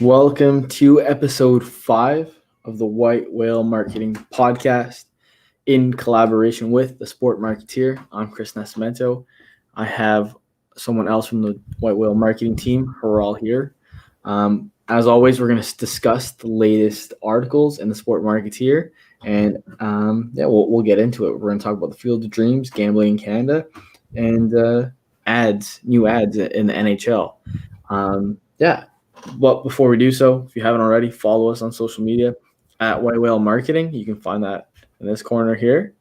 Welcome to episode 5 of the White Whale Marketing Podcast in collaboration with the Sport Marketeer. I'm Chris Nascimento. I have someone else from the White Whale Marketing team who are all here. As always, we're going to discuss the latest articles in the Sport Marketeer, and we'll get into it. We're going to talk about the Field of Dreams, gambling in Canada, and new ads in the NHL. But before we do so, if you haven't already, follow us on social media at White Whale Marketing. You can find that in this corner here.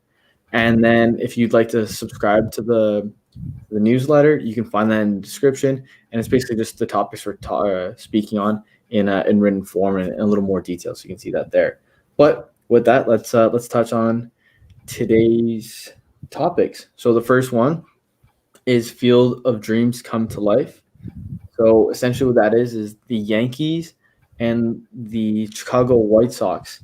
And then if you'd like to subscribe to the newsletter, you can find that in the description. And it's basically just the topics we're speaking on in written form and a little more detail, so you can see that there. But with that, let's touch on today's topics. So the first one is Field of Dreams come to life. So essentially what that is the Yankees and the Chicago White Sox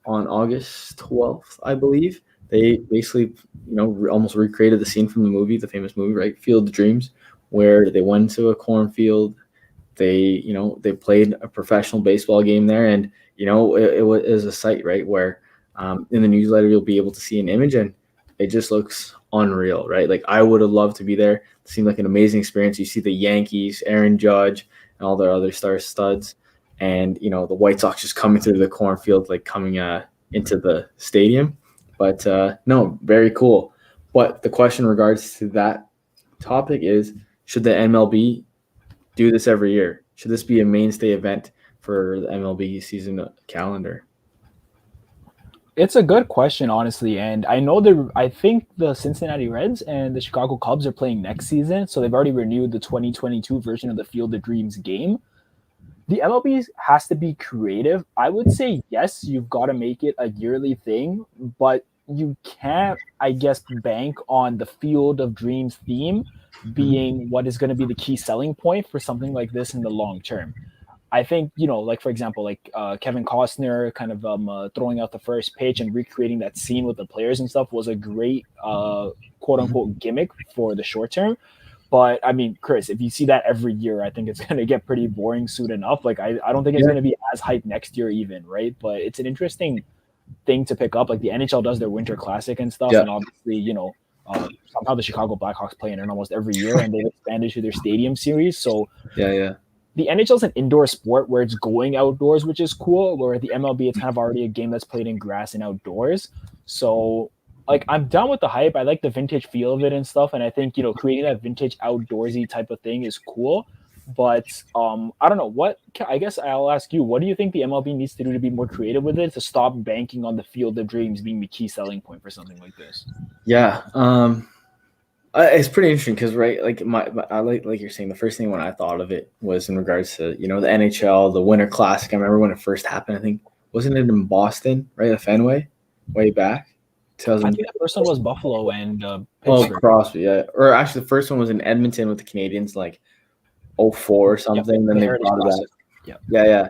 on August 12th, I believe. They basically, almost recreated the scene from the movie, the famous movie, right? Field of Dreams, where they went to a cornfield. They played a professional baseball game there. And, it was a sight, right? Where in the newsletter, you'll be able to see an image and it just looks unreal, right? Like I would have loved to be there. It seemed like an amazing experience. You see the Yankees, Aaron Judge, and all their other star studs, and the White Sox just coming through the cornfield, like coming into the stadium. But no, very cool. But the question in regards to that topic is: should the MLB do this every year? Should this be a mainstay event for the MLB season calendar? It's a good question, honestly, and I think the Cincinnati Reds and the Chicago Cubs are playing next season, so they've already renewed the 2022 version of the Field of Dreams game. The MLB has to be creative. I would say yes, you've got to make it a yearly thing, but you can't, I guess, bank on the Field of Dreams theme being what is going to be the key selling point for something like this in the long term. I think, like for example, Kevin Costner kind of throwing out the first pitch and recreating that scene with the players and stuff was a great quote unquote gimmick for the short term. But I mean, Chris, if you see that every year, I think it's going to get pretty boring soon enough. Like, I don't think it's going to be as hype next year even, right? But it's an interesting thing to pick up. Like the NHL does their Winter Classic and stuff. And obviously, somehow the Chicago Blackhawks play in it almost every year and they've expanded to their stadium series. So the NHL is an indoor sport where it's going outdoors, which is cool. Where the MLB, it's kind of already a game that's played in grass and outdoors. So, I'm down with the hype. I like the vintage feel of it and stuff. And I think, creating that vintage outdoorsy type of thing is cool. But I don't know. I guess I'll ask you, what do you think the MLB needs to do to be more creative with it to stop banking on the Field of Dreams being the key selling point for something like this? Yeah. It's pretty interesting because, right, like I like you're saying, the first thing when I thought of it was in regards to the NHL, the Winter Classic. I remember when it first happened. I think wasn't it in Boston, right, at Fenway, way back. I think the first one was Buffalo and Pittsburgh. Crosby, yeah, or actually the first one was in Edmonton with the Canadians, like 04 or something. Yep, then they brought it back. Yeah.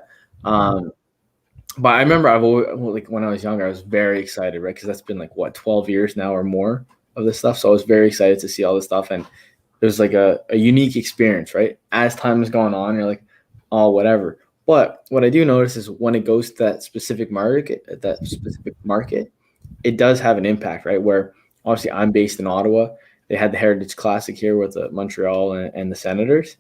But I remember I've always, when I was younger, I was very excited, right, because that's been 12 years now or more of this stuff. So I was very excited to see all this stuff. And it was like a unique experience, right? As time is going on, you're like, oh, whatever. But what I do notice is when it goes to that specific market, it does have an impact, right? Where obviously I'm based in Ottawa. They had the Heritage Classic here with the Montreal and the Senators.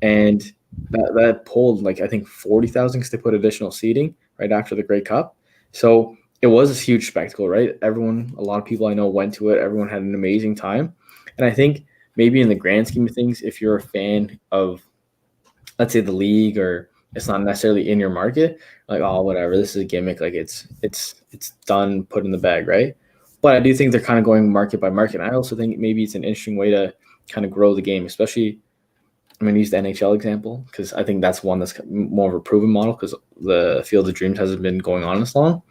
And that pulled I think 40,000 because they put additional seating right after the Grey Cup. So it was a huge spectacle, right? A lot of people I know went to it. Everyone had an amazing time. And I think maybe in the grand scheme of things, if you're a fan of, let's say, the league, or it's not necessarily in your market, oh, whatever, this is a gimmick. It's done, put in the bag, right? But I do think they're kind of going market by market. And I also think maybe it's an interesting way to kind of grow the game, especially I'm going to use the NHL example because I think that's one that's more of a proven model because the Field of Dreams hasn't been going on as long.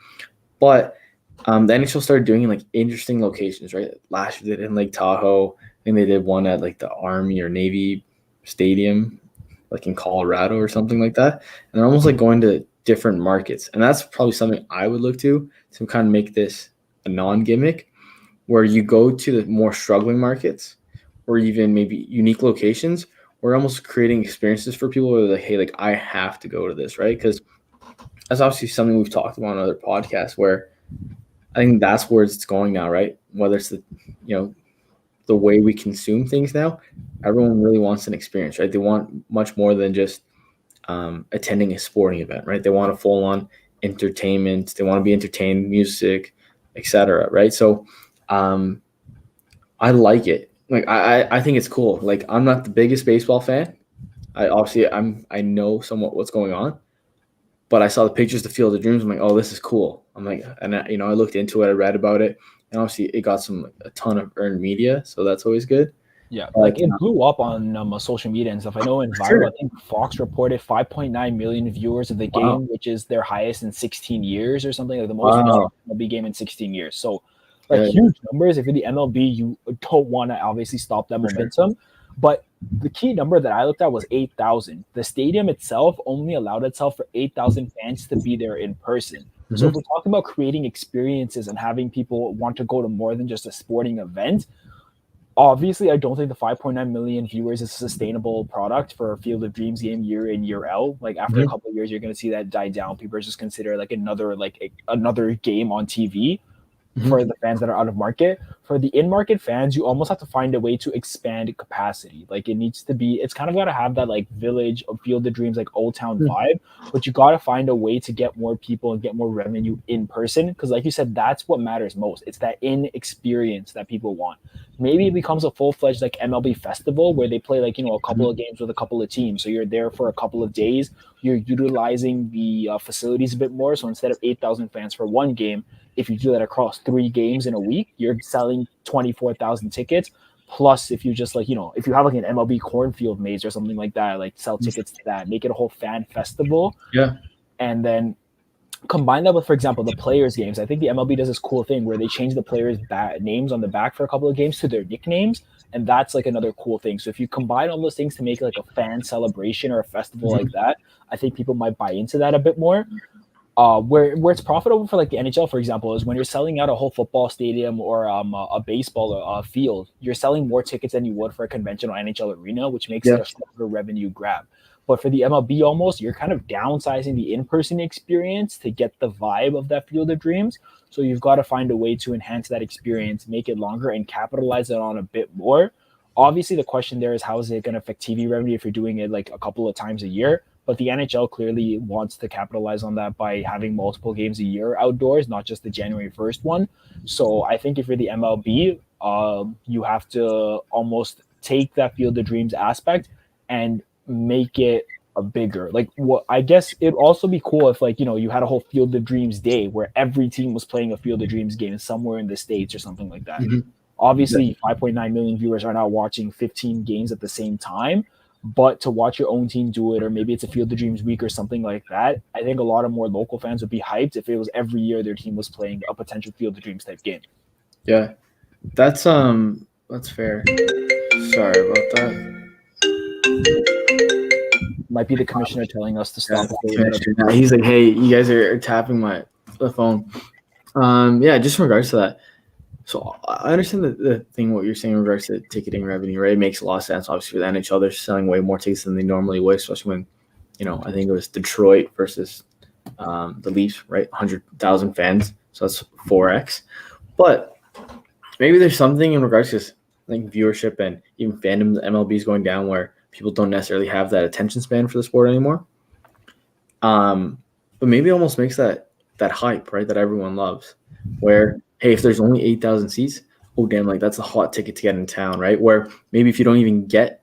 But the NHL started doing interesting locations, right? Last year they did in Lake Tahoe. I think they did one at the Army or Navy Stadium, in Colorado or something like that. And they're almost going to different markets. And that's probably something I would look to kind of make this a non-gimmick, where you go to the more struggling markets or even maybe unique locations we're almost creating experiences for people where they're like, hey, like I have to go to this, right? Because that's obviously something we've talked about on other podcasts where I think that's where it's going now, right? Whether it's the way we consume things now, everyone really wants an experience, right? They want much more than just attending a sporting event, right? They want a full on entertainment. They want to be entertained, music, etc. Right? So I like it. Like I think it's cool. Like I'm not the biggest baseball fan. I know somewhat what's going on, but I saw the pictures, the Field of Dreams. I'm like, oh, this is cool. I'm like, and I looked into it, I read about it, and obviously it got a ton of earned media, so that's always good. Yeah, But like it blew up on social media and stuff. I know in for viral, sure. I think Fox reported 5.9 million viewers of the Wow. game, which is their highest in 16 years or something, like the most watched Wow. MLB game in 16 years. So, like Yeah, huge numbers. If you're the MLB, you don't want to obviously stop that for sure. momentum. But the key number that I looked at was 8,000. The stadium itself only allowed itself for 8,000 fans to be there in person. So if Mm-hmm. we're talking about creating experiences and having people want to go to more than just a sporting event, obviously, I don't think the 5.9 million viewers is a sustainable product for a Field of Dreams game year in year out. Like after a Mm-hmm. couple of years, you're going to see that die down. People are just consider like another game on TV Mm-hmm. for the fans that are out of market. For the in-market fans, you almost have to find a way to expand capacity. Like it needs to be, it's kind of got to have that like village of Field of Dreams, like Old Town vibe. But you got to find a way to get more people and get more revenue in person. Because like you said, that's what matters most. It's that in experience that people want. Maybe it becomes a full-fledged like MLB festival where they play like a couple of games with a couple of teams. So you're there for a couple of days. You're utilizing the facilities a bit more. So instead of 8,000 fans for one game, if you do that across 3 games in a week, you're selling 24,000 tickets. Plus, if you just if you have like an MLB cornfield maze or something like that, like sell tickets to that, make it a whole fan festival, Yeah. and then combine that with, for example, the players' games. I think the MLB does this cool thing where they change the players' names on the back for a couple of games to their nicknames, and that's like another cool thing. So if you combine all those things to make like a fan celebration or a festival like that, I think people might buy into that a bit more. Where it's profitable for like the NHL, for example, is when you're selling out a whole football stadium or a baseball field, you're selling more tickets than you would for a conventional NHL arena, which makes it Yeah. a stronger revenue grab. But for the MLB, almost you're kind of downsizing the in-person experience to get the vibe of that Field of Dreams. So you've got to find a way to enhance that experience, make it longer, and capitalize it on a bit more. Obviously, the question there is how is it going to affect TV revenue if you're doing it like a couple of times a year? But the NHL clearly wants to capitalize on that by having multiple games a year outdoors, not just the January 1st one. So I think if you're the MLB, you have to almost take that Field of Dreams aspect and make it a bigger. Like what I guess it'd also be cool if you had a whole Field of Dreams day where every team was playing a Field of Dreams game somewhere in the States or something like that. Mm-hmm. Yeah. Obviously, 5.9 million viewers are not watching 15 games at the same time, but to watch your own team do it, or maybe it's a Field of Dreams week or something like that, I think a lot of more local fans would be hyped if it was every year their team was playing a potential Field of Dreams type game. Yeah. That's fair. Sorry about that. Might be the commissioner telling us to Yeah, stop before we let Commissioner. He's like, hey, you guys are tapping the phone. Yeah, just in regards to that. So I understand the thing what you're saying in regards to ticketing revenue, right? It makes a lot of sense. Obviously, with the NHL, they're selling way more tickets than they normally would, especially when, I think it was Detroit versus the Leafs, right? 100,000 fans, so that's 4x. But maybe there's something in regards to like viewership and even fandom. The MLB is going down where people don't necessarily have that attention span for the sport anymore. But maybe it almost makes that hype, right, that everyone loves. Where hey, if there's only 8,000 seats, oh damn, like that's a hot ticket to get in town, right? Where maybe if you don't even get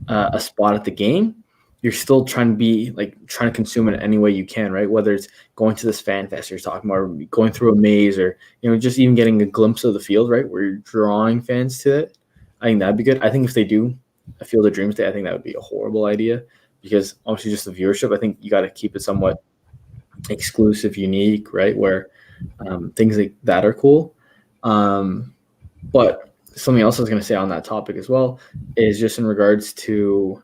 a spot at the game, you're still trying to consume it any way you can, right? Whether it's going to this fan fest you're talking about, or going through a maze, or just even getting a glimpse of the field, right, where you're drawing fans to it. I think that'd be good. I think if they do a Field of Dreams Day, I think that would be a horrible idea because obviously just the viewership. I think you got to keep it somewhat exclusive, unique, right? Where things like that are cool. But something else I was going to say on that topic as well is just in regards to,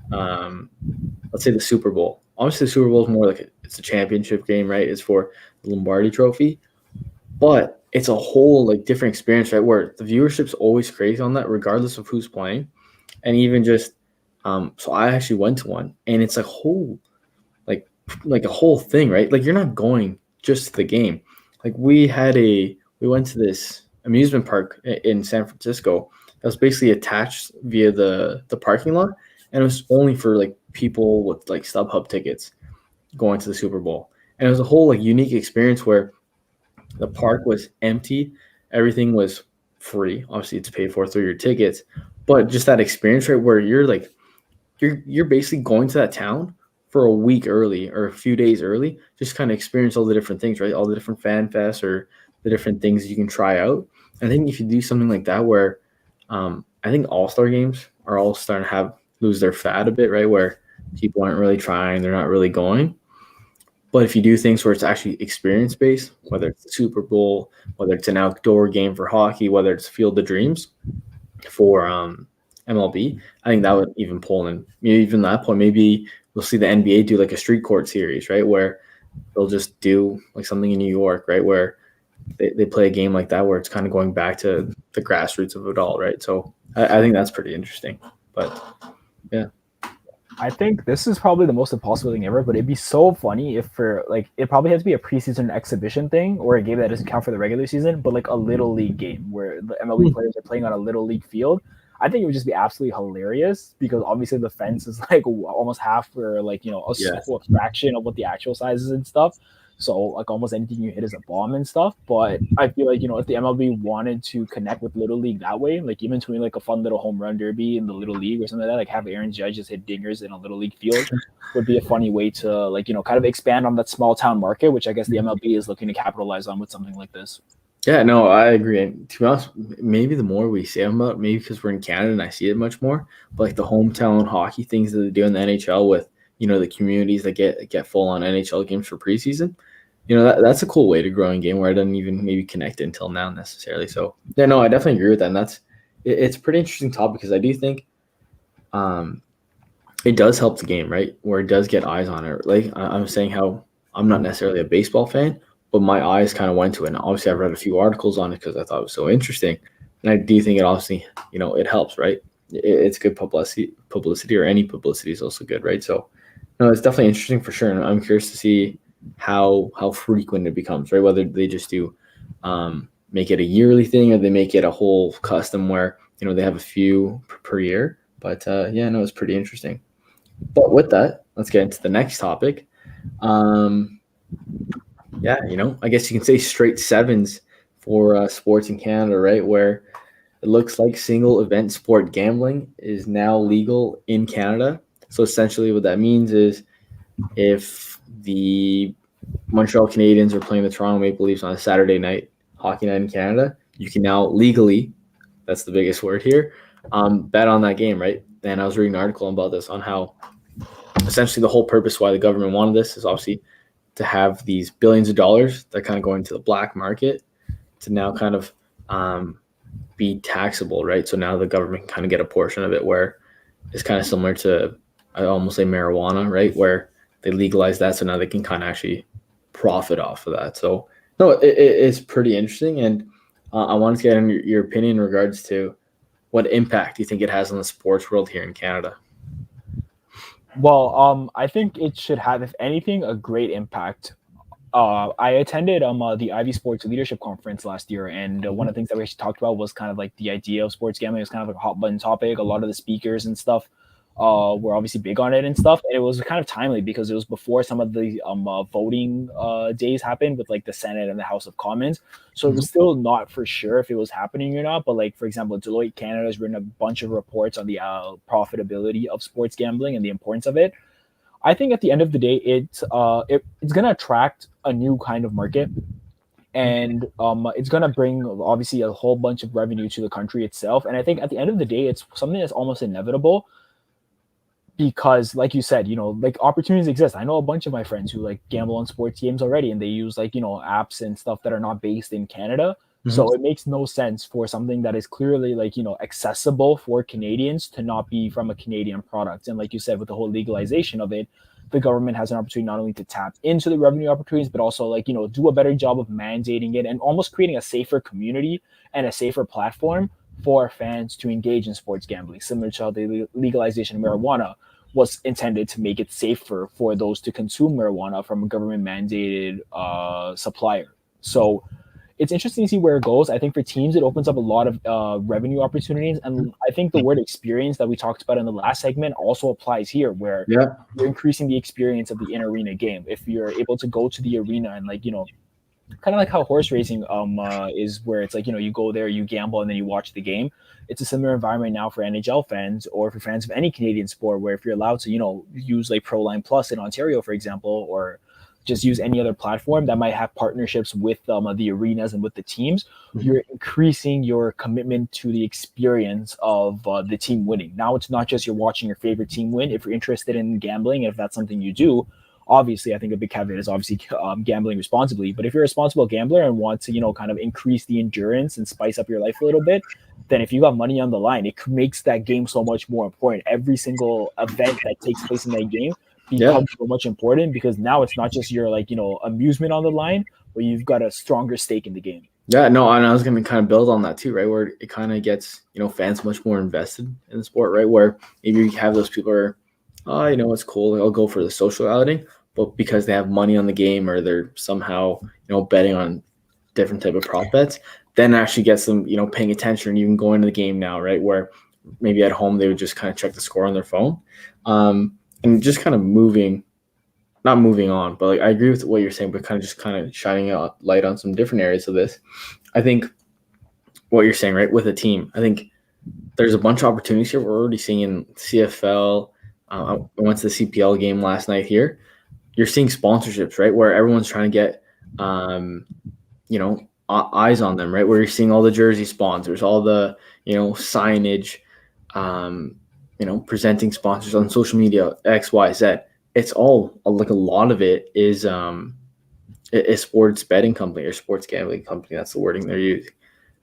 let's say the Super Bowl. Obviously, the Super Bowl is more like it's a championship game, right? It's for the Lombardi Trophy, but it's a whole like different experience, right? Where the viewership's always crazy on that, regardless of who's playing, and even just So I actually went to one, and it's a whole like like a whole thing, right? Like you're not going just to the game. Like we went to this amusement park in San Francisco that was basically attached via the parking lot, and it was only for like people with like StubHub tickets going to the Super Bowl. And it was a whole like unique experience where the park was empty, everything was free. Obviously, it's paid for through your tickets, but just that experience, right, where you're like you're basically going to that town for a week early or a few days early, just kind of experience all the different things, right? All the different fan fests or the different things you can try out. I think if you do something like that, where I think all-star games are all starting to have lose their fad a bit, right? Where people aren't really trying, they're not really going. But if you do things where it's actually experience based, whether it's the Super Bowl, whether it's an outdoor game for hockey, whether it's Field of Dreams, for MLB. I think that would even pull in. Even that point, maybe we'll see the NBA do like a street court series, right? Where they'll just do like something in New York, right? Where they play a game like that where it's kind of going back to the grassroots of it all, right? So I think that's pretty interesting. But yeah. I think this is probably the most impossible thing ever, but it'd be so funny if for like it probably has to be a preseason exhibition thing or a game that doesn't count for the regular season, but like a little league game where the MLB players are playing on a little league field. I think it would just be absolutely hilarious because obviously the fence is like almost half or like a fraction of what the actual size is and stuff. So like almost anything you hit is a bomb and stuff. But I feel like if the MLB wanted to connect with Little League that way, like even doing like a fun little home run derby in the Little League or something like that, like have Aaron Judge just hit dingers in a Little League field would be a funny way to like kind of expand on that small town market, which I guess the MLB is looking to capitalize on with something like this. Yeah, no, I agree. And to be honest, maybe the more we say about it, maybe because we're in Canada and I see it much more, but like the hometown hockey things that they do in the NHL with, the communities that get full on NHL games for preseason, that's a cool way to grow in game where I didn't even maybe connect it until now necessarily. So yeah, no, I definitely agree with that. And it's a pretty interesting topic because I do think it does help the game, right? Where it does get eyes on it. Like I'm saying how I'm not necessarily a baseball fan, but my eyes kind of went to it. And obviously I've read a few articles on it because I thought it was so interesting. And I do think it obviously, it helps, right? It's good publicity or any publicity is also good, right? So no, it's definitely interesting for sure. And I'm curious to see how frequent it becomes, right? Whether they just do make it a yearly thing or they make it a whole custom where, they have a few per year. But yeah, no, it's pretty interesting. But with that, let's get into the next topic. Yeah, I guess you can say straight sevens for sports in Canada, right? Where it looks like single event sport gambling is now legal in Canada. So essentially what that means is if the Montreal Canadiens are playing the Toronto Maple Leafs on a Saturday night, hockey night in Canada, you can now legally, that's the biggest word here, bet on that game, right? And I was reading an article about this on how essentially the whole purpose why the government wanted this is obviously to have these billions of dollars that kind of go into the black market to now kind of be taxable, right? So now the government can kind of get a portion of it where it's kind of similar to, I almost say marijuana, right? Where they legalize that. So now they can kind of actually profit off of that. So no, it's pretty interesting. And I wanted to get your opinion in regards to what impact you think it has on the sports world here in Canada. Well, I think it should have, if anything, a great impact. I attended the Ivy Sports Leadership Conference last year, and one of the things that we actually talked about was kind of like the idea of sports gambling. It was kind of like a hot button topic. A lot of the speakers and stuff were obviously big on it and stuff. And it was kind of timely because it was before some of the voting days happened with like the Senate and the House of Commons. So it was still not for sure if it was happening or not. But like, for example, Deloitte Canada has written a bunch of reports on the profitability of sports gambling and the importance of it. I think at the end of the day, it's going to attract a new kind of market. And it's going to bring obviously a whole bunch of revenue to the country itself. And I think at the end of the day, it's something that's almost inevitable because like you said, like opportunities exist. I know a bunch of my friends who like gamble on sports games already and they use like, apps and stuff that are not based in Canada. So it makes no sense for something that is clearly like, accessible for Canadians to not be from a Canadian product. And like you said, with the whole legalization of it, the government has an opportunity not only to tap into the revenue opportunities, but also like, do a better job of mandating it and almost creating a safer community and a safer platform for fans to engage in sports gambling, similar to how the legalization of marijuana was intended to make it safer for those to consume marijuana from a government mandated supplier. So it's interesting to see where it goes. I think for teams, it opens up a lot of revenue opportunities. And I think the word experience that we talked about in the last segment also applies here, where Yeah. you're increasing the experience of the in arena game. If you're able to go to the arena and, like, kind of like how horse racing is, where it's like, you go there, you gamble, and then you watch the game. It's a similar environment now for NHL fans, or for fans of any Canadian sport, where if you're allowed to use like Proline Plus in Ontario, for example, or just use any other platform that might have partnerships with the arenas and with the teams, you're increasing your commitment to the experience of the team winning. Now it's not just you're watching your favorite team win. If you're interested in gambling, if that's something you do, obviously, I think a big caveat is obviously gambling responsibly. But if you're a responsible gambler and want to, kind of increase the endurance and spice up your life a little bit, then if you got money on the line, it makes that game so much more important. Every single event that takes place in that game becomes so much important, because now it's not just your amusement on the line, but you've got a stronger stake in the game. Yeah, no, and I was going to kind of build on that too, right? Where it kind of gets, fans much more invested in the sport, right? Where maybe you have those people who are, oh, it's cool, I'll go for the social outing, but because they have money on the game, or they're somehow, betting on different type of prop bets, then actually gets them, paying attention and even going to the game now, right? Where maybe at home they would just kind of check the score on their phone, and just kind of not moving on, but like I agree with what you're saying, but kind of shining a light on some different areas of this. I think what you're saying, right, with a team, I think there's a bunch of opportunities here. We're already seeing in CFL. I went to the CPL game last night here. You're seeing sponsorships, right, where everyone's trying to get, eyes on them, right, where you're seeing all the jersey sponsors, all the, signage, presenting sponsors on social media, X, Y, Z. It's all, like, a lot of it is a sports betting company or sports gambling company. That's the wording they're using.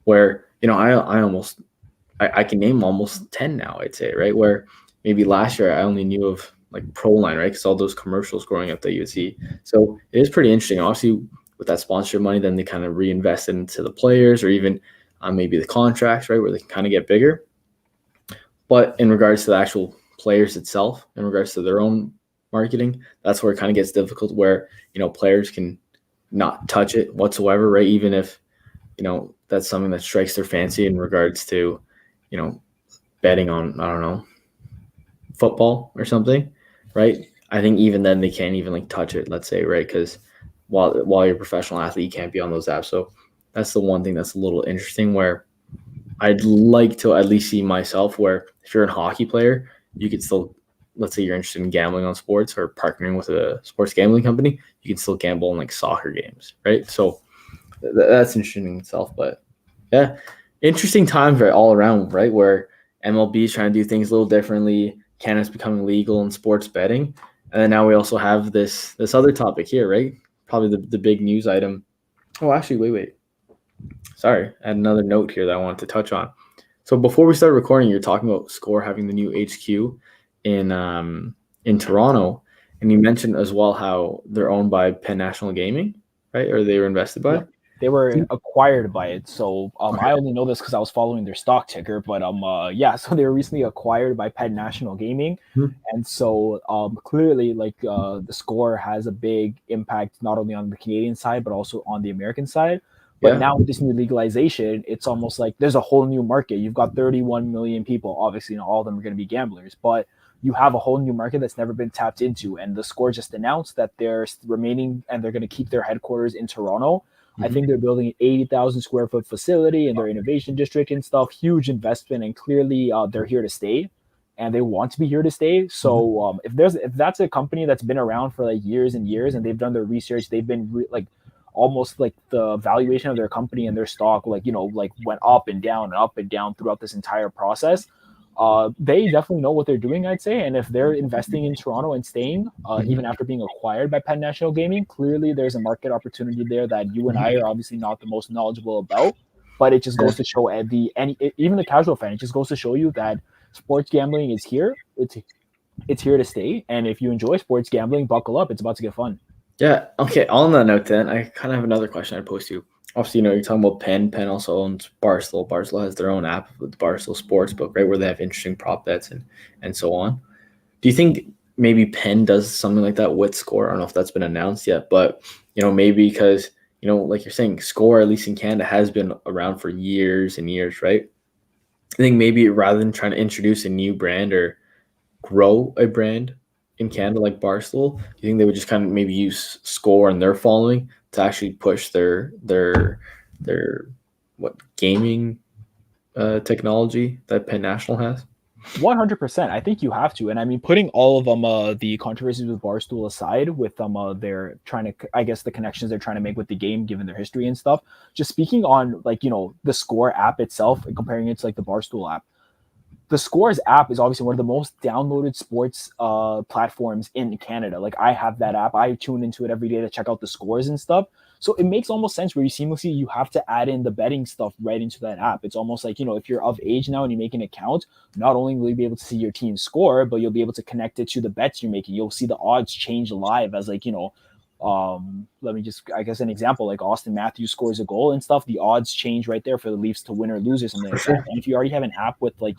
Where, I can name almost 10 now, I'd say, right? Where maybe last year I only knew of like Proline, right? Because all those commercials growing up that you would see. So it is pretty interesting. Obviously, with that sponsorship money, then they kind of reinvest into the players, or even maybe the contracts, right? Where they can kind of get bigger. But in regards to the actual players itself, in regards to their own marketing, that's where it kind of gets difficult, where, players can not touch it whatsoever, right? Even if, that's something that strikes their fancy in regards to, betting on, I don't know, football or something, right? I think even then they can't even like touch it, let's say, right? Because while you're a professional athlete, you can't be on those apps. So that's the one thing that's a little interesting, where I'd like to at least see myself, where if you're a hockey player, you could still, let's say you're interested in gambling on sports or partnering with a sports gambling company, you can still gamble on like soccer games, right? So that's interesting in itself. But yeah, interesting times, right, all around, right, where MLB is trying to do things a little differently. Canada's becoming legal in sports betting. And then now we also have this other topic here, right? Probably the big news item. Oh, actually, wait. Sorry, I had another note here that I wanted to touch on. So before we started recording, you're talking about Score having the new HQ in Toronto, and you mentioned as well how they're owned by Penn National Gaming, right? Or they were invested by? Yeah. They were acquired by it. So I only know this because I was following their stock ticker. But so they were recently acquired by Penn National Gaming. And so clearly, like, the Score has a big impact not only on the Canadian side, but also on the American side. But now with this new legalization, it's almost like there's a whole new market. You've got 31 million people. Obviously, not all of them are going to be gamblers, but you have a whole new market that's never been tapped into. And the Score just announced that they're remaining and they're going to keep their headquarters in Toronto. I think they're building an 80,000 square foot facility in their innovation district and stuff. Huge investment, and clearly they're here to stay, and they want to be here to stay. So if that's a company that's been around for like years and years, and they've done their research, they've been almost like the valuation of their company and their stock went up and down throughout this entire process. They definitely know what they're doing, I'd say. And if they're investing in Toronto and staying, even after being acquired by Penn National Gaming, clearly there's a market opportunity there that you and I are obviously not the most knowledgeable about. But it just goes to show even the casual fan, it just goes to show you that sports gambling is here. It's here to stay. And if you enjoy sports gambling, buckle up. It's about to get fun. Yeah. Okay. On that note, then I kind of have another question I'd pose to you. Obviously, you're talking about Penn. Penn also owns Barstool. Barstool has their own app with Barstool Sportsbook, right, where they have interesting prop bets and so on. Do you think maybe Penn does something like that with Score? I don't know if that's been announced yet, but maybe because like you're saying, Score, at least in Canada, has been around for years and years, right? I think maybe rather than trying to introduce a new brand or grow a brand in Canada like Barstool, do you think they would just kind of maybe use Score and their following to actually push their what gaming technology that Penn National has? 100%. I think you have to. And I mean, putting all of the controversies with Barstool aside, with they're trying to, I guess, the connections they're trying to make with the game, given their history and stuff. Just speaking on like the Score app itself and comparing it to like the Barstool app. The Scores app is obviously one of the most downloaded sports platforms in Canada. Like I have that app. I tune into it every day to check out the scores and stuff. So it makes almost sense where you have to add in the betting stuff right into that app. It's almost like, if you're of age now and you make an account, not only will you be able to see your team score, but you'll be able to connect it to the bets you're making. You'll see the odds change live as like, let me just, I guess, an example, like Austin Matthews scores a goal and stuff, the odds change right there for the Leafs to win or lose or something like that. And if you already have an app with like,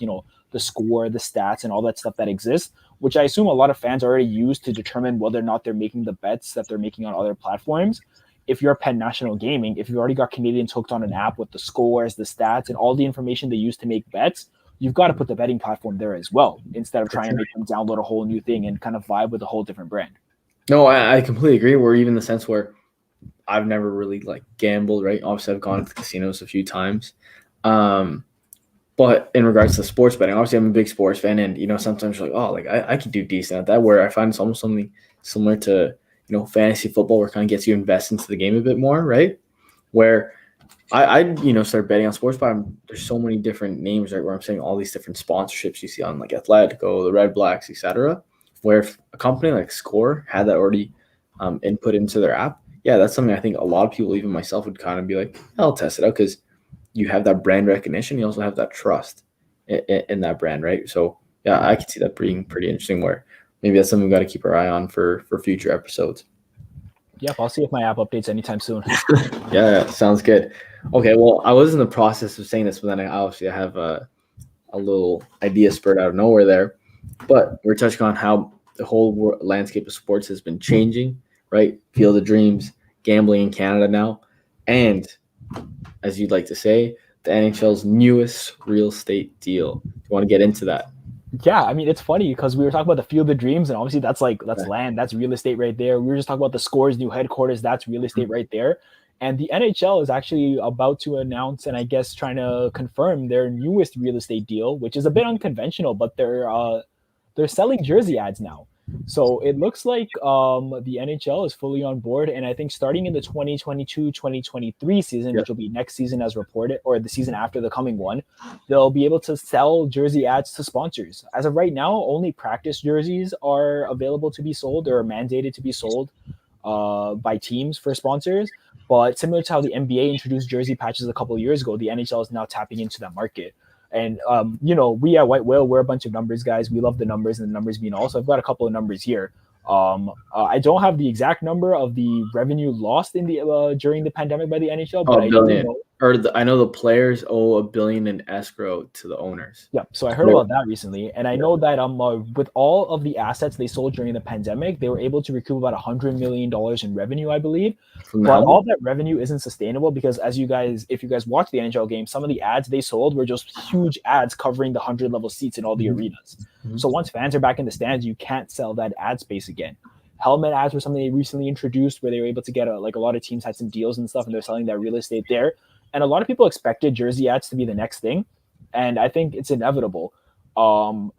the score, the stats, and all that stuff that exists, which I assume a lot of fans already use to determine whether or not they're making the bets that they're making on other platforms. If you're Penn National Gaming, if you've already got Canadians hooked on an app with the scores, the stats, and all the information they use to make bets, you've got to put the betting platform there as well, instead of trying to make them download a whole new thing and kind of vibe with a whole different brand. No, I completely agree. We're even in the sense where I've never really like gambled, right? Obviously, I've gone to casinos a few times. But in regards to sports betting, obviously I'm a big sports fan, and sometimes you're like, oh, like I could do decent at that. Where I find it's almost something similar to fantasy football, where it kind of gets you invested into the game a bit more, right? Where I start betting on sports, but there's so many different names, right? Where I'm saying all these different sponsorships you see on like Atletico, the Red Blacks, etc. Where if a company like Score had that already input into their app, yeah, that's something I think a lot of people, even myself, would kind of be like, I'll test it out because you have that brand recognition. You also have that trust in that brand, right? So yeah, I can see that being pretty interesting. Where maybe that's something we've got to keep our eye on for future episodes. Yep, I'll see if my app updates anytime soon. Yeah, sounds good. Okay, well, I was in the process of saying this, but then I have a little idea spurred out of nowhere there. But we're touching on how the whole landscape of sports has been changing, right? Field of Dreams, gambling in Canada now, and as you'd like to say, the NHL's newest real estate deal. Do you want to get into that? Yeah, I mean, it's funny because we were talking about the Field of Dreams, and obviously that's land, that's real estate right there. We were just talking about the Scores new headquarters, that's real estate right there. And the NHL is actually about to announce, and I guess trying to confirm their newest real estate deal, which is a bit unconventional, but they're selling jersey ads now. So it looks like the NHL is fully on board, and I think starting in the 2022-2023 season, which will be next season as reported, or the season after the coming one, they'll be able to sell jersey ads to sponsors. As of right now, only practice jerseys are available to be sold or mandated to be sold by teams for sponsors. But similar to how the NBA introduced jersey patches a couple of years ago, the NHL is now tapping into that market. And, we at White Whale, we're a bunch of numbers guys. We love the numbers and the numbers being all. So I've got a couple of numbers here. I don't have the exact number of the revenue lost in the during the pandemic by the NHL, but I do know. I know the players owe $1 billion in escrow to the owners. Yeah, so I heard about that recently, and I know that with all of the assets they sold during the pandemic, they were able to recoup about $100 million in revenue, I believe. But all that revenue isn't sustainable because, if you guys watch the NHL game, some of the ads they sold were just huge ads covering the 100-level seats in all the arenas. Mm-hmm. So once fans are back in the stands, you can't sell that ad space again. Helmet ads were something they recently introduced where they were able to get a lot of teams had some deals and stuff, and they're selling that real estate there. And a lot of people expected jersey ads to be the next thing, and I think it's inevitable. But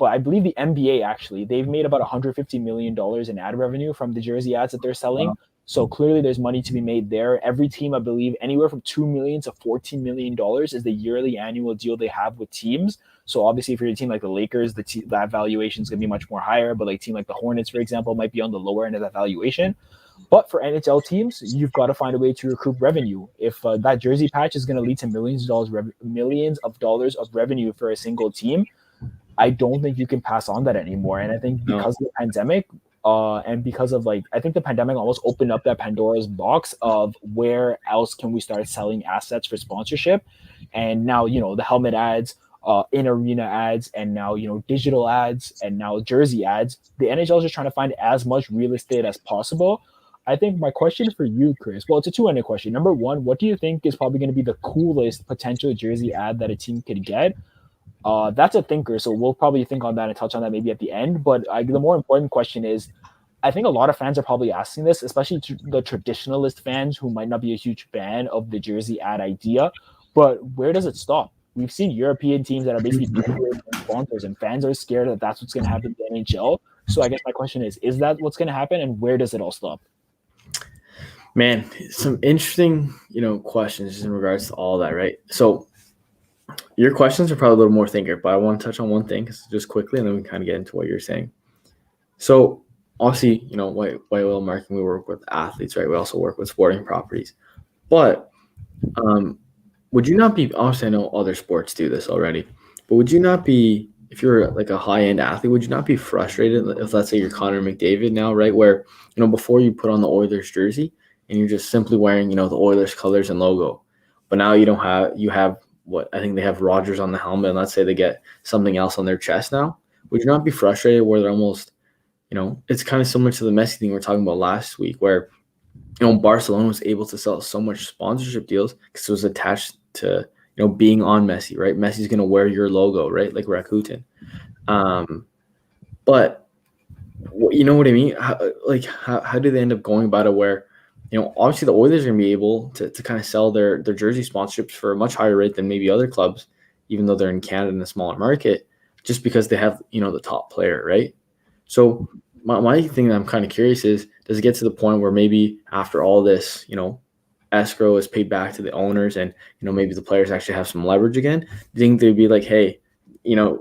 I believe the NBA actually, they've made about $150 million in ad revenue from the jersey ads that they're selling. Wow. So clearly there's money to be made there. Every team, I believe, anywhere from $2 million to $14 million is the yearly annual deal they have with teams. So obviously if you're a team like the Lakers, that valuation is going to be much more higher. But like a team like the Hornets, for example, might be on the lower end of that valuation. But for NHL teams, you've got to find a way to recoup revenue. If that jersey patch is going to lead to millions of dollars of revenue for a single team, I don't think you can pass on that anymore. And I think because of the pandemic, And because of like, I think the pandemic almost opened up that Pandora's box of where else can we start selling assets for sponsorship. And now, the helmet ads, in arena ads, and now, digital ads, and now jersey ads. The NHL is just trying to find as much real estate as possible. I think my question for you, Chris, well, it's a two-ended question. Number one, what do you think is probably going to be the coolest potential jersey ad that a team could get? That's a thinker, so we'll probably think on that and touch on that maybe at the end. But the more important question is, I think a lot of fans are probably asking this, especially the traditionalist fans who might not be a huge fan of the jersey ad idea. But where does it stop? We've seen European teams that are basically sponsors, and fans are scared that that's what's going to happen to the NHL. So I guess my question is that what's going to happen, and where does it all stop? Man, some interesting, questions in regards to all that, right? So your questions are probably a little more thinker, but I want to touch on one thing just quickly, and then we can kind of get into what you're saying. So obviously, White Whale Marketing, we work with athletes, right? We also work with sporting properties. But would you not be, obviously I know other sports do this already, but would you not be, if you're like a high-end athlete, would you not be frustrated if, let's say, you're Connor McDavid now, right? Where, before you put on the Oilers jersey and you're just simply wearing, the Oilers colors and logo, but now you have what I think they have Rogers on the helmet, and let's say they get something else on their chest now. Would you not be frustrated where they're almost, it's kind of similar to the Messi thing we were talking about last week, where, Barcelona was able to sell so much sponsorship deals because it was attached to, being on Messi, right? Messi's going to wear your logo, right? Like Rakuten. But you know what I mean? How do they end up going about it where, obviously the Oilers are going to be able to kind of sell their jersey sponsorships for a much higher rate than maybe other clubs, even though they're in Canada in a smaller market, just because they have, the top player, right? So my thing that I'm kind of curious is, does it get to the point where maybe after all this, escrow is paid back to the owners and, maybe the players actually have some leverage again? Do you think they'd be like, hey,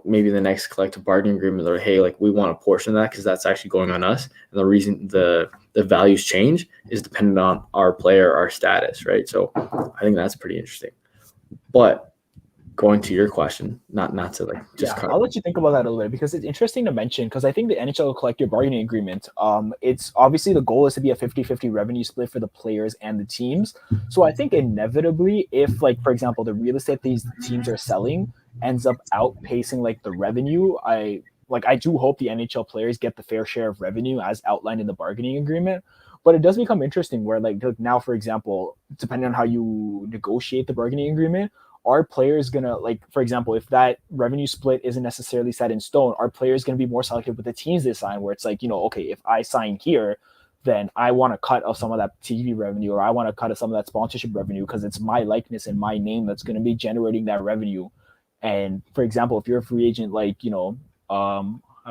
maybe the next collective bargaining agreement, they're like, hey, like we want a portion of that because that's actually going on us. And the reason the values change is dependent on our player, our status, right? So I think that's pretty interesting. But going to your question, not to like just I'll let you think about that a little bit because it's interesting to mention because I think the NHL collective bargaining agreement, it's obviously the goal is to be a 50-50 revenue split for the players and the teams. So I think inevitably if like, for example, the real estate these teams are selling ends up outpacing like the revenue, I do hope the NHL players get the fair share of revenue as outlined in the bargaining agreement. But it does become interesting where like now, for example, depending on how you negotiate the bargaining agreement, are players gonna, like, for example, if that revenue split isn't necessarily set in stone, are players gonna be more selective with the teams they sign where it's like, okay, if I sign here, then I want a cut of some of that TV revenue or I want a cut of some of that sponsorship revenue because it's my likeness and my name that's going to be generating that revenue. And for example, if you're a free agent, like, I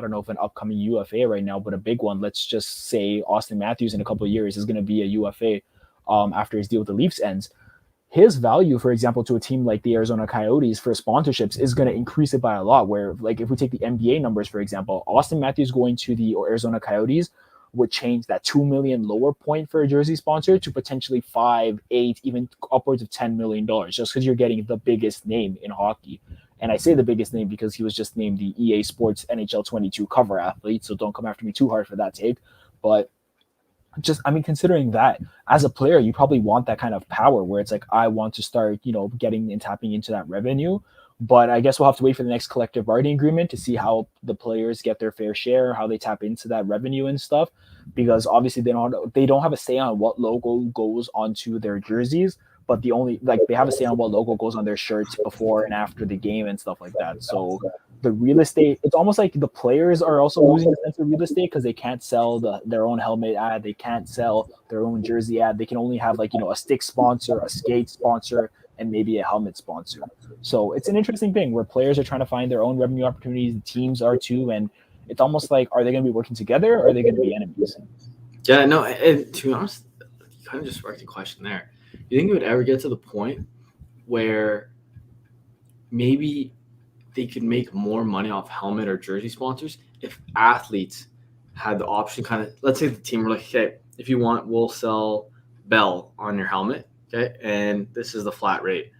don't know if an upcoming UFA right now, but a big one, let's just say Austin Matthews in a couple of years is going to be a UFA after his deal with the Leafs ends. His value, for example, to a team like the Arizona Coyotes for sponsorships is going to increase it by a lot. Where, like, if we take the NBA numbers, for example, Austin Matthews going to the Arizona Coyotes would change that 2 million lower point for a jersey sponsor to potentially 5, 8, even upwards of $10 million, just because you're getting the biggest name in hockey. And I say the biggest name because he was just named the EA Sports NHL 22 cover athlete. So don't come after me too hard for that take. But considering that as a player, you probably want that kind of power where it's like, I want to start, getting and tapping into that revenue. But I guess we'll have to wait for the next collective bargaining agreement to see how the players get their fair share, how they tap into that revenue and stuff, because obviously they don't have a say on what logo goes onto their jerseys, but they have a say on what logo goes on their shirts before and after the game and stuff like that. So the real estate, it's almost like the players are also losing a sense of real estate because they can't sell their own helmet ad, they can't sell their own jersey ad. They can only have a stick sponsor, a skate sponsor, and maybe a helmet sponsor. So it's an interesting thing where players are trying to find their own revenue opportunities, the teams are too, and it's almost like, are they going to be working together or are they going to be enemies? Yeah, no, and to be honest, you kind of just sparked a question there. Do you think it would ever get to the point where maybe they could make more money off helmet or jersey sponsors if athletes had the option, kind of, let's say the team were like, okay, if you want, we'll sell Bell on your helmet, okay, and this is the flat rate.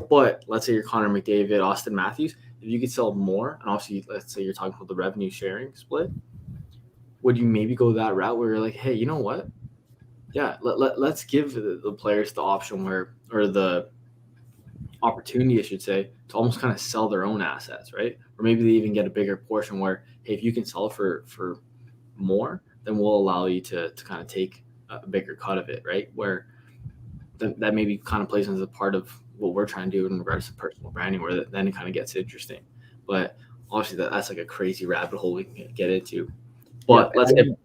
But let's say you're Connor McDavid, Austin Matthews, if you could sell more, and obviously let's say you're talking about the revenue sharing split, would you maybe go that route where you're like, hey, you know what? Yeah, let's give the players the option where, or the opportunity, I should say, to almost kind of sell their own assets, right? Or maybe they even get a bigger portion where, hey, if you can sell for more, then we'll allow you to kind of take a bigger cut of it, right? Where that maybe kind of plays into the part of what we're trying to do in regards to personal branding, where then it kind of gets interesting. But obviously, that's like a crazy rabbit hole we can get into. Yeah, But let's I get mean,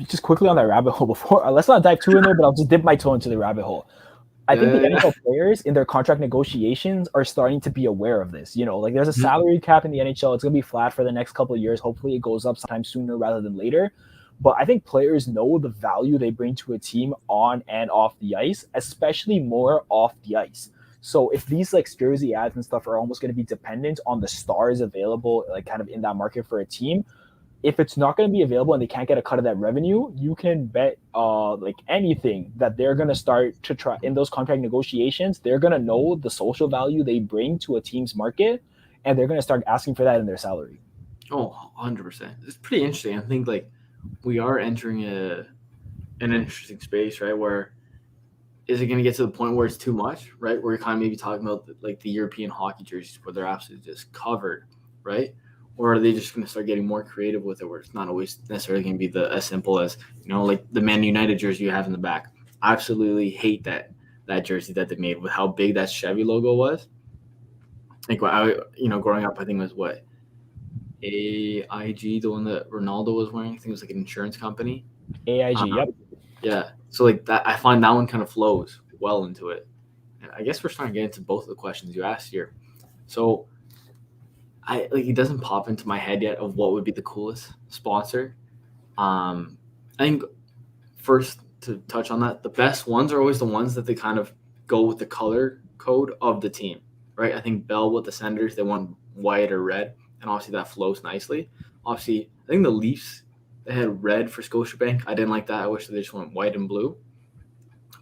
just quickly on that rabbit hole before let's not dive too in there, but I'll just dip my toe into the rabbit hole. I think the yeah, NHL players in their contract negotiations are starting to be aware of this. Like there's a salary cap in the NHL. It's going to be flat for the next couple of years. Hopefully, it goes up sometime sooner rather than later. But I think players know the value they bring to a team on and off the ice, especially more off the ice. So if these like jersey ads and stuff are almost going to be dependent on the stars available, like kind of in that market for a team, if it's not going to be available and they can't get a cut of that revenue, you can bet like anything that they're going to start to try in those contract negotiations. They're going to know the social value they bring to a team's market, and they're going to start asking for that in their salary. Oh, 100%. It's pretty interesting. I think like we are entering an interesting space, right? Where is it going to get to the point where it's too much, right? Where you're kind of maybe talking about like the European hockey jerseys where they're absolutely just covered, right? Or are they just going to start getting more creative with it, where it's not always necessarily going to be as simple as like the Man United jersey you have in the back. I absolutely hate that jersey that they made with how big that Chevy logo was. Like growing up, I think it was what AIG, the one that Ronaldo was wearing. I think it was like an insurance company. AIG, yep. Yeah. So like that, I find that one kind of flows well into it. And I guess we're starting to get into both of the questions you asked here. So it doesn't pop into my head yet of what would be the coolest sponsor. I think first to touch on that, the best ones are always the ones that they kind of go with the color code of the team, right? I think Bell with the Senators, they want white or red, and obviously that flows nicely. Obviously, I think the Leafs, they had red for Scotiabank. I didn't like that. I wish they just went white and blue.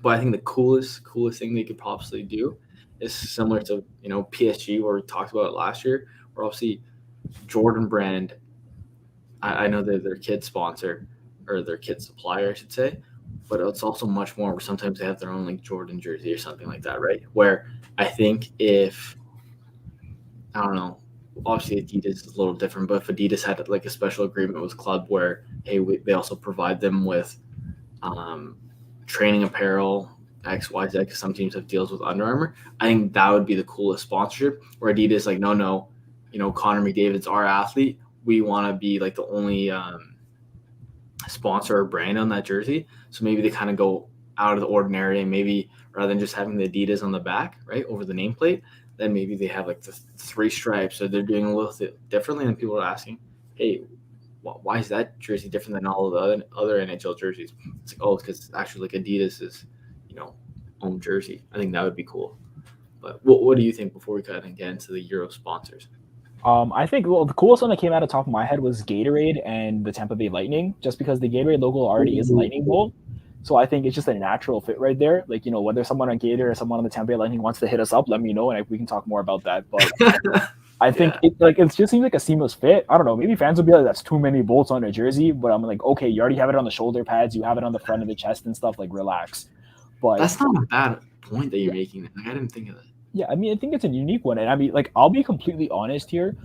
But I think the coolest thing they could possibly do is similar to PSG, where we talked about it last year, where obviously Jordan Brand, I know they're their kid sponsor or their kid supplier, I should say, but it's also much more where sometimes they have their own like Jordan jersey or something like that, right? Where I think if I don't know, obviously Adidas is a little different, but if Adidas had like a special agreement with club where hey, they also provide them with training apparel, X, Y, Z, because some teams have deals with Under Armour. I think that would be the coolest sponsorship. Where Adidas like, no, Connor McDavid's our athlete. We want to be like the only sponsor or brand on that jersey. So maybe they kind of go out of the ordinary, and maybe rather than just having the Adidas on the back, right, over the nameplate, then maybe they have like the 3 stripes. So they're doing a little bit differently, and people are asking, hey, why is that jersey different than all of the other NHL jerseys? It's like, it's because it's actually like Adidas is, own jersey. I think that would be cool. But what do you think before we kind of get into the Euro sponsors? I think the coolest one that came out of the top of my head was Gatorade and the Tampa Bay Lightning, just because the Gatorade logo already is a lightning bolt. So I think it's just a natural fit right there. Like, whether someone on Gator or someone on the Tampa Bay Lightning wants to hit us up, let me know, and we can talk more about that. But I think it just seems like a seamless fit. I don't know. Maybe fans would be like, that's too many bolts on a jersey. But I'm like, okay, you already have it on the shoulder pads. You have it on the front of the chest and stuff. Like, relax. But that's not a bad point that you're making. Like, I didn't think of that. Yeah, I mean, I think it's a unique one. And I mean, like, I'll be completely honest here.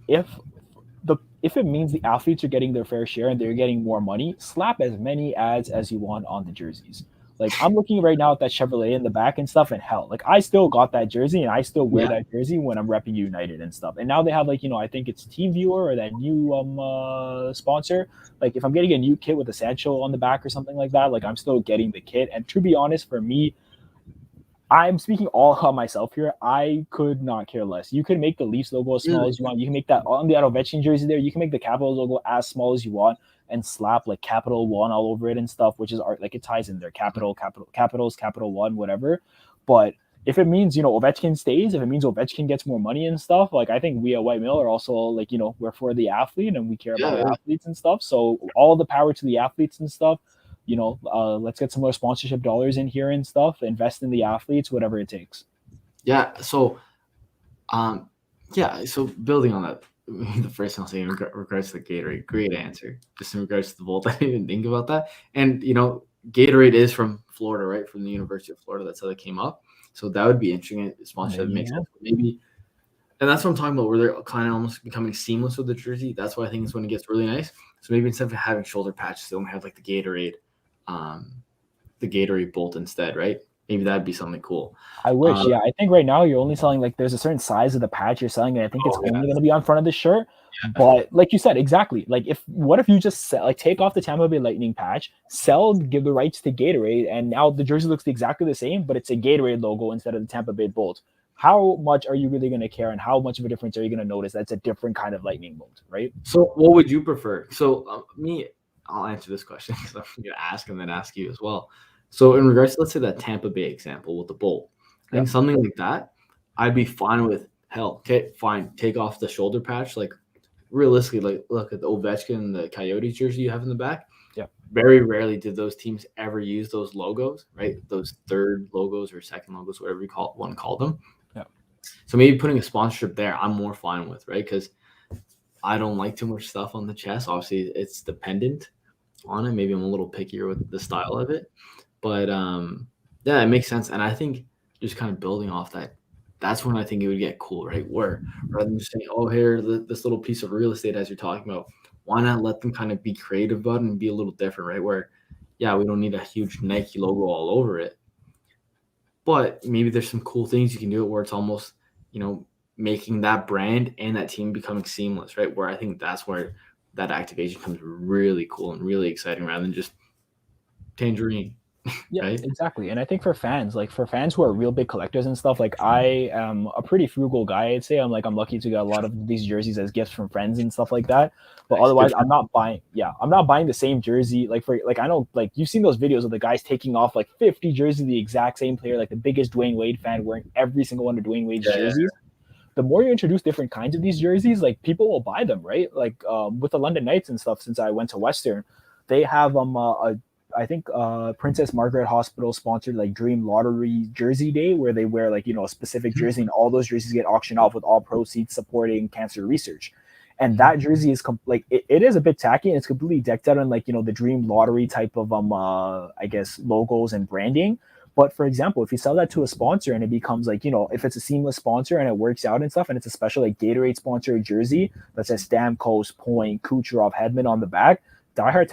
If it means the athletes are getting their fair share and they're getting more money, slap as many ads as you want on the jerseys. Like, I'm looking right now at that Chevrolet in the back and stuff, and hell, like, I still got that jersey and I still wear that jersey when I'm repping United and stuff. And now they have, like, I think it's TeamViewer or that new sponsor. Like, if I'm getting a new kit with a Sancho on the back or something like that, like, I'm still getting the kit. And to be honest, for me, I'm speaking all on myself here. I could not care less. You can make the Leafs logo as small as you want. You can make that on the Ovechkin jersey there. You can make the Capitals logo as small as you want and slap like Capital One all over it and stuff, which is art. Like, it ties in there. Capitals, Capital One, whatever. But if it means, Ovechkin stays, if it means Ovechkin gets more money and stuff, like, I think we at White Mill are also like, we're for the athlete and we care about athletes and stuff. So all the power to the athletes and stuff. Let's get some more sponsorship dollars in here and stuff, invest in the athletes, whatever it takes. Yeah. So, so building on that, the first thing I'll say in regards to the Gatorade, great answer. Just in regards to the Volt, I didn't even think about that. And Gatorade is from Florida, right? From the University of Florida. That's how they came up. So that would be interesting. Sponsorship makes sense. Maybe, and that's what I'm talking about, where they're kind of almost becoming seamless with the jersey. That's why I think it's when it gets really nice. So maybe instead of having shoulder patches, they only have like the Gatorade Bolt instead, right? Maybe that'd be something cool. I wish, yeah. I think right now you're only selling like there's a certain size of the patch you're selling, and I think it's only going to be on front of the shirt. Yeah. But like you said, exactly. Like what if you just take off the Tampa Bay Lightning patch, give the rights to Gatorade, and now the jersey looks exactly the same, but it's a Gatorade logo instead of the Tampa Bay Bolt. How much are you really going to care, and how much of a difference are you going to notice that's a different kind of Lightning bolt, right? So what would you prefer? So I'll answer this question because I'm going to ask and then ask you as well. So in regards to, let's say, that Tampa Bay example with the Bolt, I think something like that, I'd be fine with. Hell, okay, fine. Take off the shoulder patch. Like, realistically, like, look at the Ovechkin and the Coyotes jersey you have in the back. Yeah. Very rarely did those teams ever use those logos, right? Those third logos or second logos, whatever you want to call them. Yeah. So maybe putting a sponsorship there, I'm more fine with, right? Because I don't like too much stuff on the chest. Obviously, it's dependent on it. Maybe I'm a little pickier with the style of it. But yeah, it makes sense. And I think just kind of building off that, that's when I think it would get cool, right? Where rather than just saying, oh, here, this little piece of real estate, as you're talking about, why not let them kind of be creative about it and be a little different, right? Where, yeah, we don't need a huge Nike logo all over it. But maybe there's some cool things you can do it where it's almost, making that brand and that team becoming seamless, right? Where I think that's where that activation becomes really cool and really exciting rather than just tangerine. Yeah, right? Exactly. And I think for fans who are real big collectors and stuff, like I am a pretty frugal guy, I'd say. I'm lucky to get a lot of these jerseys as gifts from friends and stuff like that. But otherwise, I'm not buying the same jersey. I know, like, you've seen those videos of the guys taking off like 50 jerseys of the exact same player, like the biggest Dwayne Wade fan wearing every single one of Dwayne Wade's jerseys. The more you introduce different kinds of these jerseys, like, people will buy them, right? Like with the London Knights and stuff, since I went to Western, they have I think Princess Margaret Hospital sponsored like Dream Lottery Jersey Day, where they wear like a specific jersey, and all those jerseys get auctioned off with all proceeds supporting cancer research. And that jersey is it is a bit tacky, and it's completely decked out in like the Dream Lottery type of I guess logos and branding. But for example, if you sell that to a sponsor and it becomes like, if it's a seamless sponsor and it works out and stuff, and it's a special like Gatorade sponsored jersey that says Stamkos, Point, Kucherov, Hedman on the back, diehard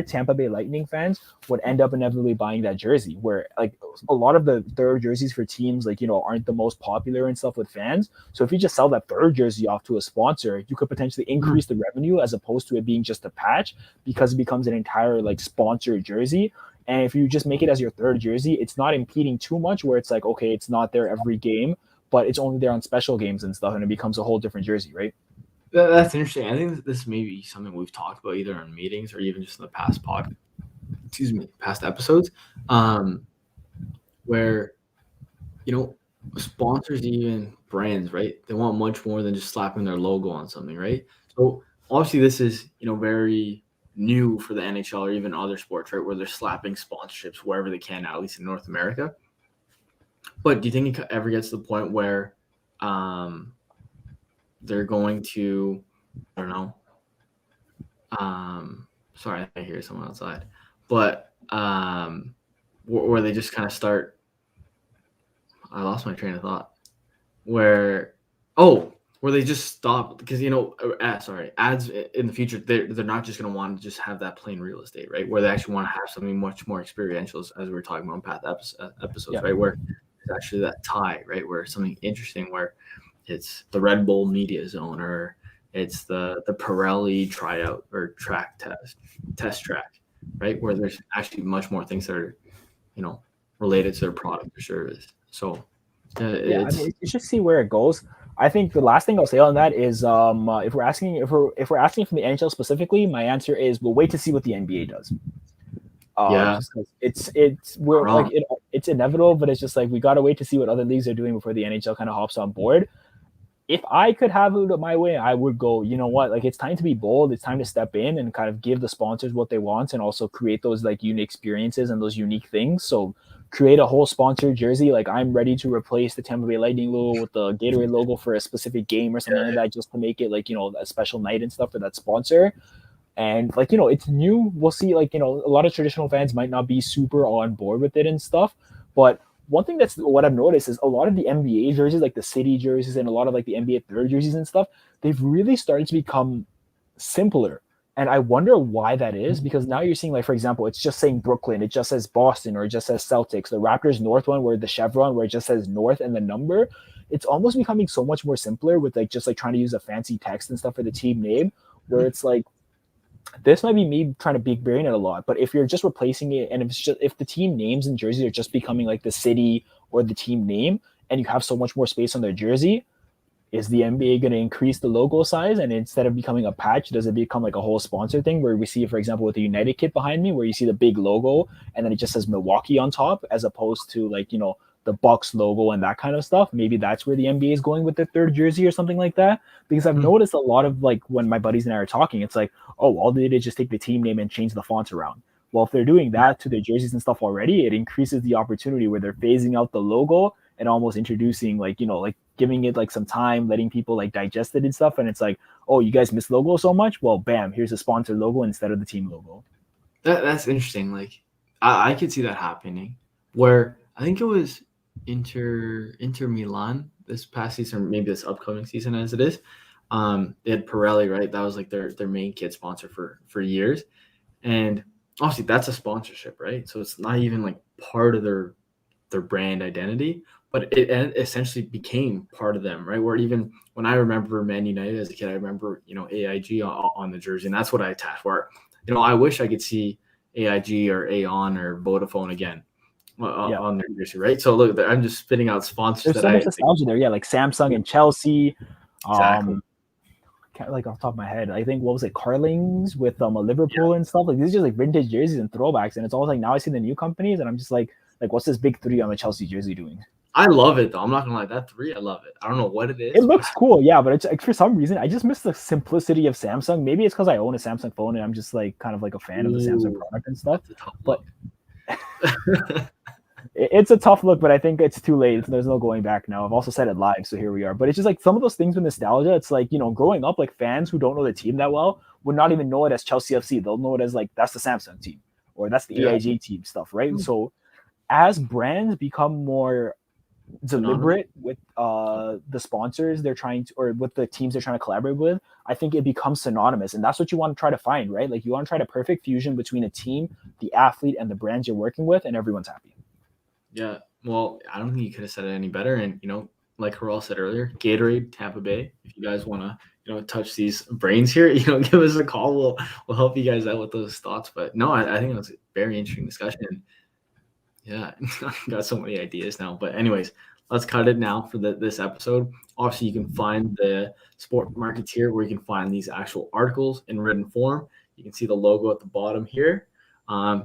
Tampa Bay Lightning fans would end up inevitably buying that jersey, where like a lot of the third jerseys for teams like aren't the most popular and stuff with fans. So if you just sell that third jersey off to a sponsor, you could potentially increase the revenue as opposed to it being just a patch, because it becomes an entire like sponsored jersey. And if you just make it as your third jersey, it's not impeding too much, where it's like, okay, it's not there every game, but it's only there on special games and stuff, and it becomes a whole different jersey, right? That's interesting. I think this may be something we've talked about either in meetings or even just in the past episodes, where, sponsors, even brands, right? They want much more than just slapping their logo on something, right? So obviously this is, very new for the NHL or even other sports, right? Where they're slapping sponsorships wherever they can, at least in North America. But do you think it ever gets to the point where, they're going to, I don't know. Sorry, I hear someone outside. But where they just kind of start. I lost my train of thought. Where they just stop because ads in the future, they're not just going to want to just have that plain real estate, right? Where they actually want to have something much more experiential, as we were talking about in past episodes, right? Where it's actually that tie, right? Where something interesting, where it's the Red Bull Media Zone, or it's the Pirelli tryout or test track, right? Where there's actually much more things that are, related to their product or service. So you should see where it goes. I think the last thing I'll say on that is, if we're asking from the NHL specifically, my answer is we'll wait to see what the NBA does. It's inevitable, but it's just like we gotta wait to see what other leagues are doing before the NHL kind of hops on board. if I could have it my way, I would go, you know what, like it's time to be bold. It's time to step in and kind of give the sponsors what they want and also create those like unique experiences and those unique things. So create a whole sponsored jersey. Like I'm ready to replace the Tampa Bay Lightning logo with the Gatorade logo for a specific game or something like that, just to make it like, you know, a special night and stuff for that sponsor. And like, you know, it's new. We'll see, like, you know, a lot of traditional fans might not be super on board with it and stuff. But one thing that's what I've noticed is a lot of the NBA jerseys, like the city jerseys and a lot of like the NBA third jerseys and stuff, they've really started to become simpler. And I wonder why that is, because now you're seeing, like, for example, it's just saying Brooklyn, it just says Boston, or it just says Celtics. The Raptors North one, where the chevron, where it just says North and the number, it's almost becoming so much more simpler with like just like trying to use a fancy text and stuff for the team name, where it's like, this might be me trying to big brain it a lot, but if you're just replacing it, and if it's just if the team names and jerseys are just becoming like the city or the team name, and you have so much more space on their jersey, is the NBA going to increase the logo size? And instead of becoming a patch, does it become like a whole sponsor thing where we see, for example, with the United kit behind me, where you see the big logo and then it just says Milwaukee on top, as opposed to like, you know, the Bucks logo and that kind of stuff? Maybe that's where the NBA is going with their third jersey or something like that. Because I've noticed a lot of like when my buddies and I are talking, it's like, oh, all they did is just take the team name and change the fonts around. Well, if they're doing that to their jerseys and stuff already, it increases the opportunity where they're phasing out the logo and almost introducing, like, you know, like giving it like some time, letting people like digest it and stuff. And it's like, oh, you guys miss logo so much? Well, bam, here's a sponsor logo instead of the team logo. That's interesting. Like I could see that happening, where I think it was Inter Milan this past season, or maybe this upcoming season as it is. They had Pirelli, right? That was like their main kit sponsor for years. And obviously that's a sponsorship, right? So it's not even like part of their brand identity, but it essentially became part of them, right? Where even when I remember Man United as a kid, I remember, you know, AIG on the jersey, and that's what I attached. Where, you know, I wish I could see AIG or Aon or Vodafone again on their jersey, right? So look, I'm just spitting out sponsors. There's so much nostalgia there, yeah, like Samsung and Chelsea. Exactly. Can't, like, off the top of my head, I think, what was it, Carlings with a Liverpool and stuff. Like, these are just like vintage jerseys and throwbacks, and it's all like now I see the new companies, and I'm just like what's this big three on a Chelsea jersey doing? I love it though. I'm not gonna lie, that three, I love it. I don't know what it is. It looks cool, yeah, but it's like, for some reason I just miss the simplicity of Samsung. Maybe it's because I own a Samsung phone and I'm just like kind of like a fan of the Samsung product and stuff. But it's a tough look, but I think it's too late. There's no going back now. I've also said it live, so here we are. But it's just like some of those things with nostalgia. It's like, you know, growing up, like fans who don't know the team that well would not even know it as Chelsea FC. They'll know it as like, that's the Samsung team or that's the EIG team stuff, right? So as brands become more deliberate with the sponsors they're trying to, or with the teams they're trying to collaborate with, I think it becomes synonymous, and that's what you want to try to find, right? Like you want to try to perfect fusion between a team, the athlete, and the brands you're working with, and everyone's happy. Yeah, well, I don't think you could have said it any better. And, you know, like Haral said earlier, Gatorade, Tampa Bay, if you guys want to, you know, touch these brains here, you know, give us a call. We'll help you guys out with those thoughts. But no, I think it was a very interesting discussion. Yeah, got so many ideas now. But anyways, let's cut it now for this episode. Obviously, you can find the Sport Marketeer where you can find these actual articles in written form. You can see the logo at the bottom here.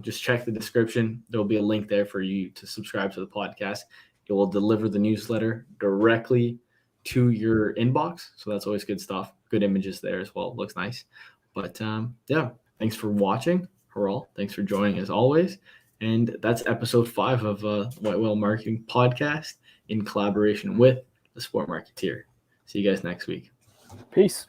Just check the description. There will be a link there for you to subscribe to the podcast. It will deliver the newsletter directly to your inbox. So that's always good stuff. Good images there as well. It looks nice. But yeah, thanks for watching. Haral, thanks for joining as always. And that's episode 5 of White Whale Marketing Podcast in collaboration with the Sport Marketeer. See you guys next week. Peace.